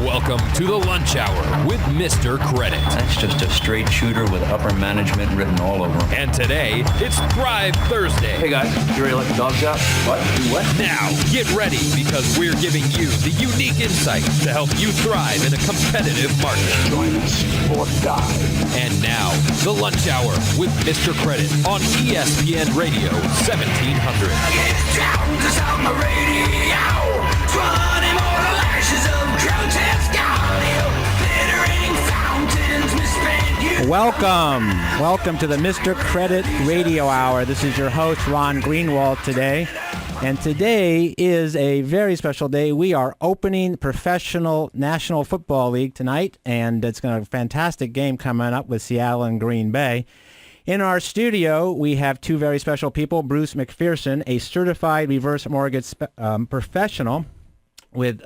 Welcome to the Lunch Hour with Mr. Credit. That's just a straight shooter with upper management written all over him. And today, it's Thrive Thursday. Hey guys, you ready to let the dogs out? What? Do what? Now, get ready because we're giving you the unique insight to help you thrive in a competitive market. Join us or die. And now, the Lunch Hour with Mr. Credit on ESPN Radio 1700. It's time to sound the radio. 20 more lashes of grotesque audio. Glittering fountains misspent you. Welcome to the Mr. Credit Radio Hour. This is your host, Ron Greenwald, today. And today is a very special day. We are opening professional National Football League tonight, and it's going to be a fantastic game coming up with Seattle and Green Bay. In our studio, we have two very special people. Bruce McPherson, a certified reverse mortgage professional with,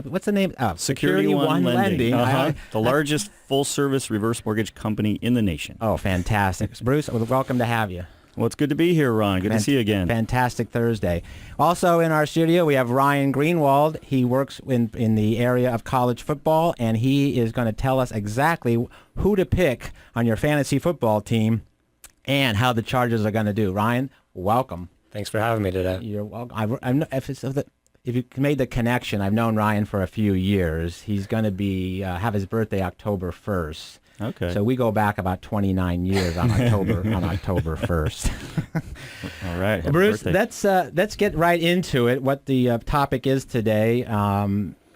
what's the name? Security One Lending. The largest full-service reverse mortgage company in the nation. Oh, fantastic. Bruce, welcome to have you. Well, it's good to be here, Ron. Good to see you again. Fantastic Thursday. Also in our studio, we have Ryan Greenwald. He works in the area of college football, and he is going to tell us exactly who to pick on your fantasy football team and how the Chargers are going to do. Ryan, welcome. Thanks for having me today. You're welcome. If you made the connection, I've known Ryan for a few years. He's going to be have his birthday October 1st. Okay. So we go back about 29 years on October 1st. All right. Bruce, let's get right into it. What the topic is today.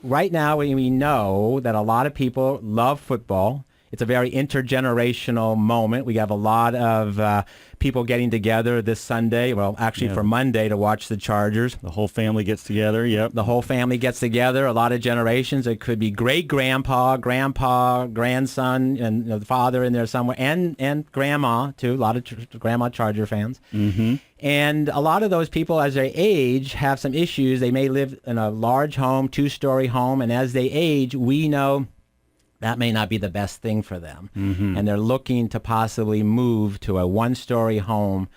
Right now, we know that a lot of people love football. It's a very intergenerational moment. We have a lot of people getting together this Sunday, well, actually for Monday, to watch the Chargers. The whole family gets together, yep. The whole family gets together, a lot of generations. It could be great-grandpa, grandpa, grandson, and the father in there somewhere, and grandma, too, a lot of grandma Charger fans. Mm-hmm. And a lot of those people, as they age, have some issues. They may live in a large home, two-story home, and as they age, we know that may not be the best thing for them. Mm-hmm. And they're looking to possibly move to a one-story home.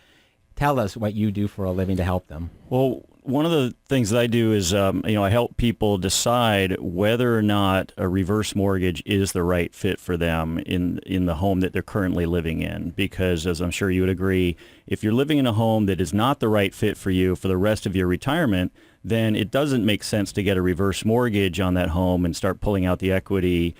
Tell us what you do for a living to help them. Well, one of the things that I do is, I help people decide whether or not a reverse mortgage is the right fit for them in the home that they're currently living in. Because, as I'm sure you would agree, if you're living in a home that is not the right fit for you for the rest of your retirement, then it doesn't make sense to get a reverse mortgage on that home and start pulling out the equity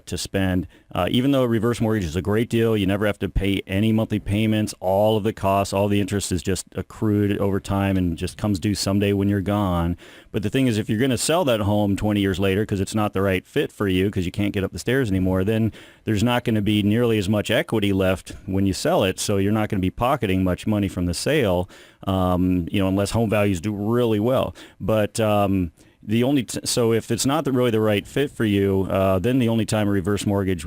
to spend. Even though a reverse mortgage is a great deal, you never have to pay any monthly payments. All of the costs, all the interest is just accrued over time and just comes due someday when you're gone. But the thing is, if you're going to sell that home 20 years later because it's not the right fit for you because you can't get up the stairs anymore, then there's not going to be nearly as much equity left when you sell it. So you're not going to be pocketing much money from the sale, unless home values do really well. But so if it's not really the right fit for you, then the only time a reverse mortgage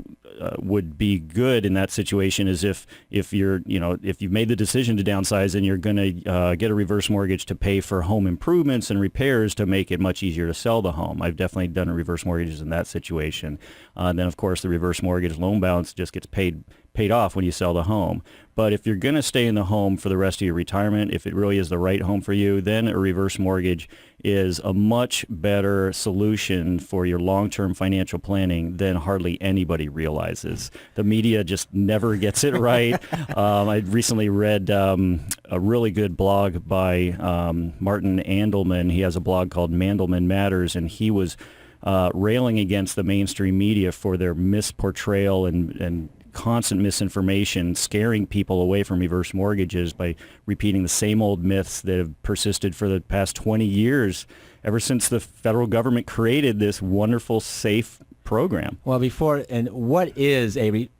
would be good in that situation is if you've made the decision to downsize and you're going to get a reverse mortgage to pay for home improvements and repairs to make it much easier to sell the home. I've definitely done reverse mortgages in that situation. Then of course the reverse mortgage loan balance just gets paid off when you sell the home. But if you're going to stay in the home for the rest of your retirement, if it really is the right home for you, then a reverse mortgage is a much better solution for your long-term financial planning than hardly anybody realizes. The media just never gets it right. I recently read a really good blog by Martin Andelman. He has a blog called Mandelman Matters, and he was railing against the mainstream media for their misportrayal and constant misinformation, scaring people away from reverse mortgages by repeating the same old myths that have persisted for the past 20 years, ever since the federal government created this wonderful, safe program. Well, what is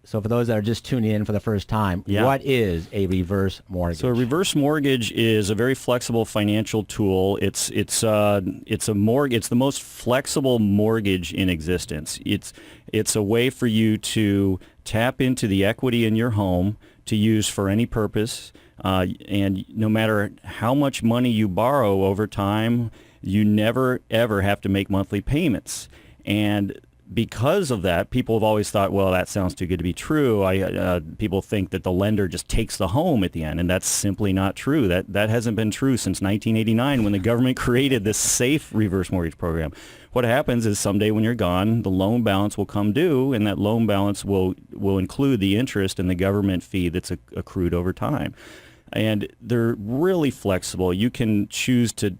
so for those that are just tuning in for the first time, What is a reverse mortgage? So a reverse mortgage is a very flexible financial tool. It's the most flexible mortgage in existence. It's a way for you to tap into the equity in your home to use for any purpose, and no matter how much money you borrow over time, you never ever have to make monthly payments. And because of that, people have always thought, well, that sounds too good to be true. People think that the lender just takes the home at the end, and that's simply not true. That hasn't been true since 1989 when the government created this safe reverse mortgage program. What happens is someday when you're gone, the loan balance will come due, and that loan balance will include the interest and the government fee that's accrued over time. And they're really flexible. You can choose to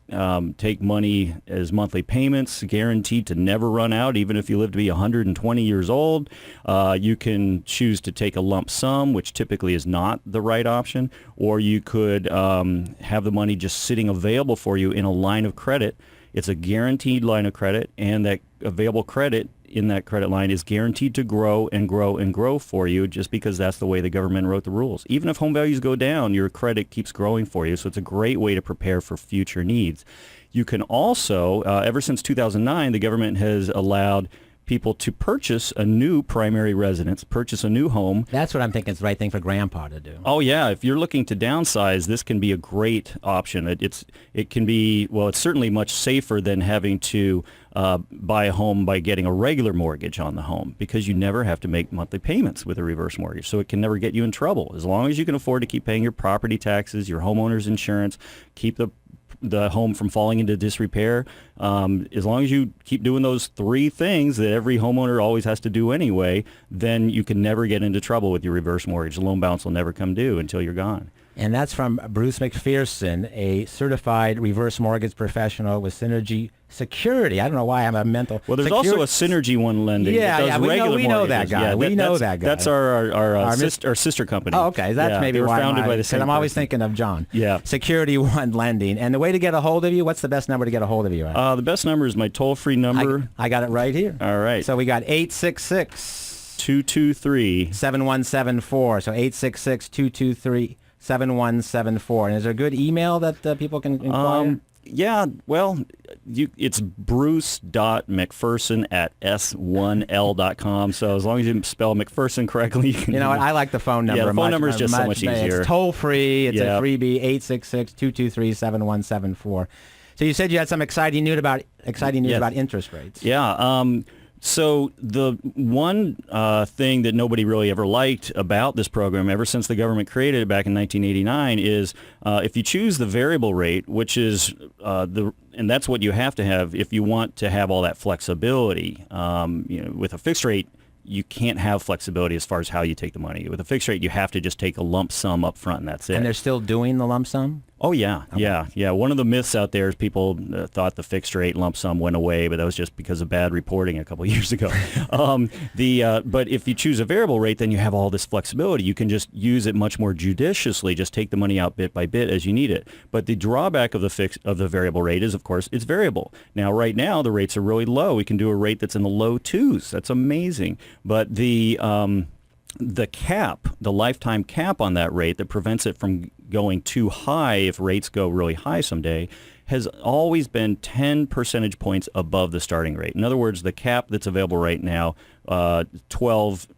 take money as monthly payments, guaranteed to never run out, even if you live to be 120 years old. You can choose to take a lump sum, which typically is not the right option, or you could have the money just sitting available for you in a line of credit. It's a guaranteed line of credit, and that available credit in that credit line is guaranteed to grow and grow and grow for you just because that's the way the government wrote the rules. Even if home values go down, your credit keeps growing for you, so it's a great way to prepare for future needs. You can also, ever since 2009, the government has allowed people to purchase a new primary residence, purchase a new home. That's what I'm thinking is the right thing for Grandpa to do. Oh yeah, if you're looking to downsize, this can be a great option. It can be, well, it's certainly much safer than having to buy a home by getting a regular mortgage on the home, because you never have to make monthly payments with a reverse mortgage. So it can never get you in trouble. As long as you can afford to keep paying your property taxes, your homeowner's insurance, keep the home from falling into disrepair, as long as you keep doing those three things that every homeowner always has to do anyway, then you can never get into trouble with your reverse mortgage. The loan balance will never come due until you're gone. And that's from Bruce McPherson, a certified reverse mortgage professional with Synergy Security. I don't know why I'm a mental. Well, there's also a Synergy One Lending. Yeah, we know that guy. Yeah, we know that guy. That's our sister company. Oh, okay. That's maybe they were why founded by the same I'm always person. thinking of John. Yeah. Security One Lending. And the way to get a hold of you, what's the best number to get a hold of you at? The best number is my toll-free number. I got it right here. All right. So we got 866 223 7174. So 866-223-7174. And is there a good email that people can inquire? Yeah, well, it's bruce.mcpherson@s1l.com. So as long as you spell McPherson correctly, you can... You know what? I like the phone number. Yeah, the phone number is just so much easier. It's toll-free. It's a freebie, 866-223-7174. So you said you had some exciting news about interest rates. Yeah. So the one thing that nobody really ever liked about this program ever since the government created it back in 1989 is if you choose the variable rate, which is and that's what you have to have if you want to have all that flexibility. With a fixed rate, you can't have flexibility as far as how you take the money. With a fixed rate, you have to just take a lump sum up front, and that's it. And they're still doing the lump sum? Oh, yeah. Okay. Yeah. One of the myths out there is people thought the fixed rate lump sum went away, but that was just because of bad reporting a couple of years ago. But if you choose a variable rate, then you have all this flexibility. You can just use it much more judiciously, just take the money out bit by bit as you need it. But the drawback of the variable rate is, of course, it's variable. Now, right now, the rates are really low. We can do a rate that's in the low twos. That's amazing. But the cap, the lifetime cap on that rate that prevents it from going too high if rates go really high someday, has always been 10 percentage points above the starting rate. In other words, the cap that's available right now, a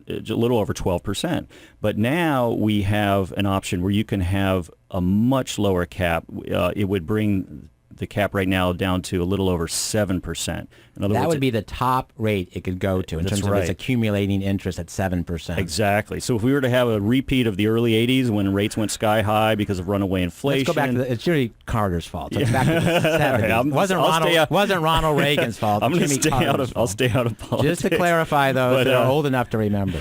little over 12%. But now we have an option where you can have a much lower cap. It would bring the cap right now down to a little over 7%. That would be the top rate it could go to in terms of its accumulating interest at 7%. Exactly. So if we were to have a repeat of the early 80s when rates went sky high because of runaway inflation. Let's go back to it's Jimmy Carter's fault. So it's back to the 70s. It wasn't Ronald Reagan's fault. I'm going to stay out of politics. Just to clarify, those that are old enough to remember.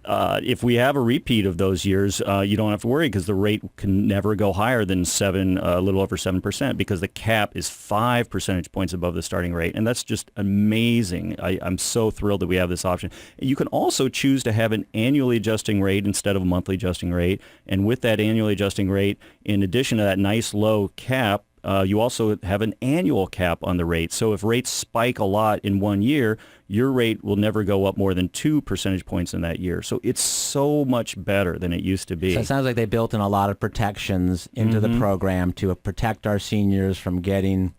If we have a repeat of those years, you don't have to worry because the rate can never go higher than a little over 7%, because the cap is 5 percentage points above the starting rate, and that's just amazing. I'm so thrilled that we have this option. You can also choose to have an annually adjusting rate instead of a monthly adjusting rate, and with that annually adjusting rate, in addition to that nice low cap, you also have an annual cap on the rate. So if rates spike a lot in 1 year, your rate will never go up more than 2 percentage points in that year. So it's so much better than it used to be. So it sounds like they built in a lot of protections into the program to protect our seniors from getting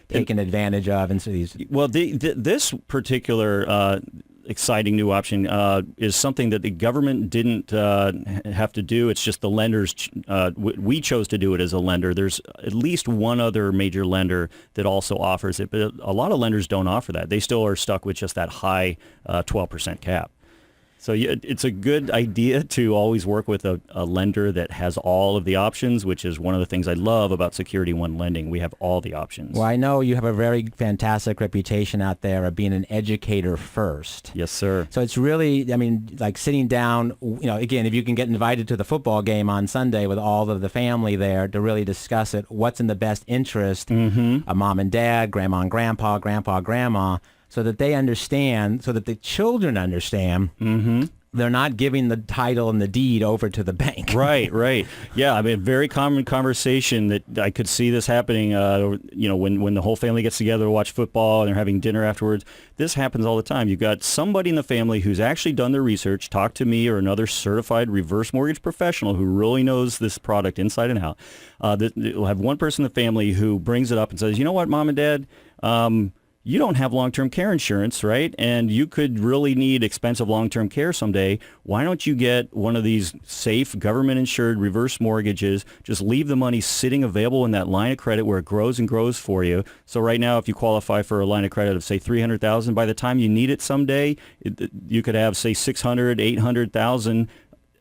taken advantage of. And so these. Well, this particular exciting new option is something that the government didn't have to do. It's just the lenders. We chose to do it as a lender. There's at least one other major lender that also offers it, but a lot of lenders don't offer that. They still are stuck with just that high 12% cap. So it's a good idea to always work with a lender that has all of the options, which is one of the things I love about Security One lending. We have all the options. Well, I know you have a very fantastic reputation out there of being an educator first. Yes, sir. So it's really, I mean, like sitting down, again, if you can get invited to the football game on Sunday with all of the family there to really discuss it, what's in the best interest of mom and dad, grandma and grandpa, grandma, so that they understand, so that the children understand they're not giving the title and the deed over to the bank. Right. Yeah, I mean, very common conversation that I could see this happening, when the whole family gets together to watch football and they're having dinner afterwards. This happens all the time. You've got somebody in the family who's actually done their research, talked to me or another certified reverse mortgage professional who really knows this product inside and out. You'll have one person in the family who brings it up and says, you know what, Mom and Dad, you don't have long-term care insurance, right? And you could really need expensive long-term care someday. Why don't you get one of these safe government-insured reverse mortgages? Just leave the money sitting available in that line of credit where it grows and grows for you. So right now, if you qualify for a line of credit of, say, $300,000, by the time you need it someday, you could have, say, $600,000, $800,000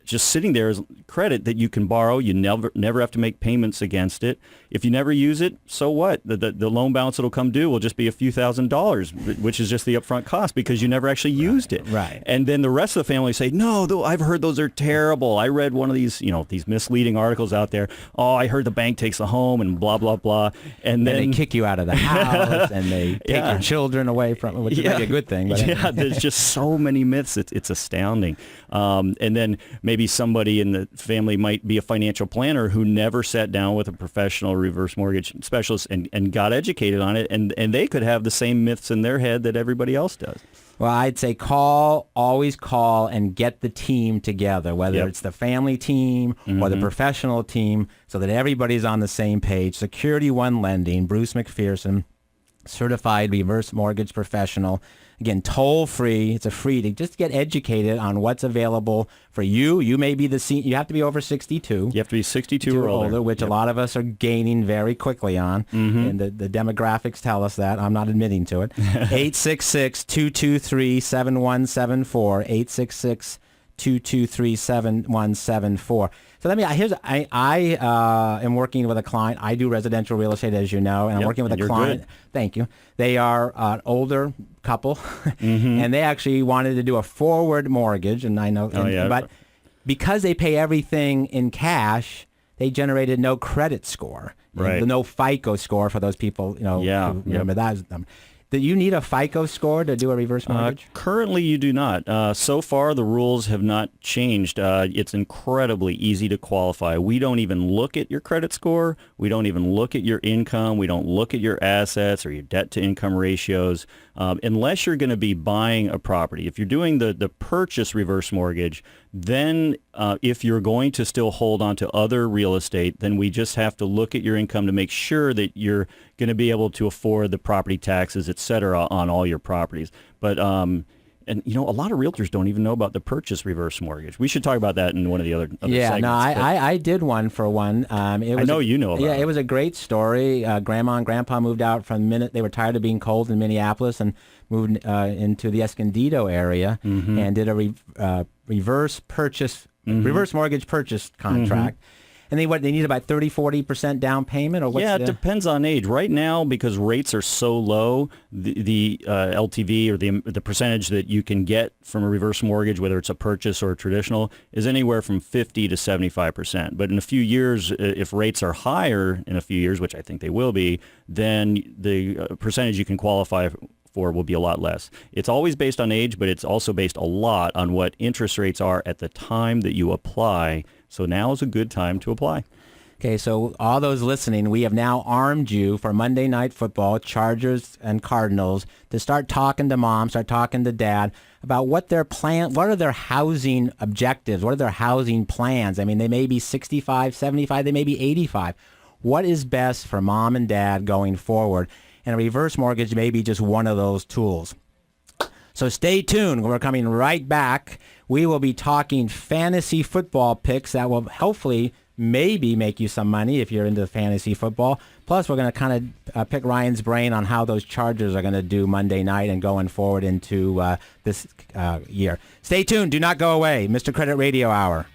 just sitting there as credit that you can borrow. You never have to make payments against it. If you never use it, so what? The loan balance that'll come due will just be a few $1,000s, which is just the upfront cost because you never actually used it. Right. And then the rest of the family say, no, I've heard those are terrible. I read one of these, these misleading articles out there. Oh, I heard the bank takes the home and blah, blah, blah. And then they kick you out of the house and they take your children away from it, which is maybe a good thing. But yeah, there's just so many myths. It's astounding. And then maybe somebody in the family might be a financial planner who never sat down with a professional reverse mortgage specialist and got educated on it, and they could have the same myths in their head that everybody else does. Well, I'd say always call and get the team together, whether it's the family team or the professional team, so that everybody's on the same page. Security One Lending, Bruce McPherson, certified reverse mortgage professional. Again, toll free. It's a free to just get educated on what's available for you. You may be you have to be over 62. You have to be 62 or older, which a lot of us are gaining very quickly on. And the demographics tell us that. I'm not admitting to it. 866-223-7174. 866-223-7174. So I am working with a client. I do residential real estate, as you know, and I'm working with a client. Good. Thank you. They are an older couple, and they actually wanted to do a forward mortgage, and I know, but because they pay everything in cash, they generated no credit score, no FICO score for those people. Who remember that. Do you need a FICO score to do a reverse mortgage? Currently, you do not. So far, the rules have not changed. It's incredibly easy to qualify. We don't even look at your credit score. We don't even look at your income. We don't look at your assets or your debt-to-income ratios. Unless you're going to be buying a property. If you're doing the purchase reverse mortgage, then if you're going to still hold on to other real estate, then we just have to look at your income to make sure that you're going to be able to afford the property taxes, et cetera, on all your properties. But a lot of realtors don't even know about the purchase reverse mortgage. We should talk about that in one of the other segments. No, I did one for one. I know you know about it. Yeah, it was a great story. Grandma and Grandpa moved out from the minute they were tired of being cold in Minneapolis and moved into the Escondido area and did a reverse mortgage purchase contract. And they need about 30-40% down payment, or what's it depends on age. Right now, because rates are so low, the LTV or the percentage that you can get from a reverse mortgage, whether it's a purchase or a traditional, is anywhere from 50 to 75%. But in a few years, if rates are higher in a few years, which I think they will be, then the percentage you can qualify for will be a lot less. It's always based on age, but it's also based a lot on what interest rates are at the time that you apply. So now is a good time to apply. Okay, so all those listening, we have now armed you for Monday Night Football, Chargers and Cardinals, to start talking to mom, start talking to dad about what are their housing objectives, what are their housing plans. I mean, they may be 65, 75, they may be 85. What is best for mom and dad going forward? And a reverse mortgage may be just one of those tools. So stay tuned. We're coming right back. We will be talking fantasy football picks that will hopefully maybe make you some money if you're into fantasy football. Plus, we're going to kind of pick Ryan's brain on how those Chargers are going to do Monday night and going forward into this year. Stay tuned. Do not go away. Mr. Credit Radio Hour.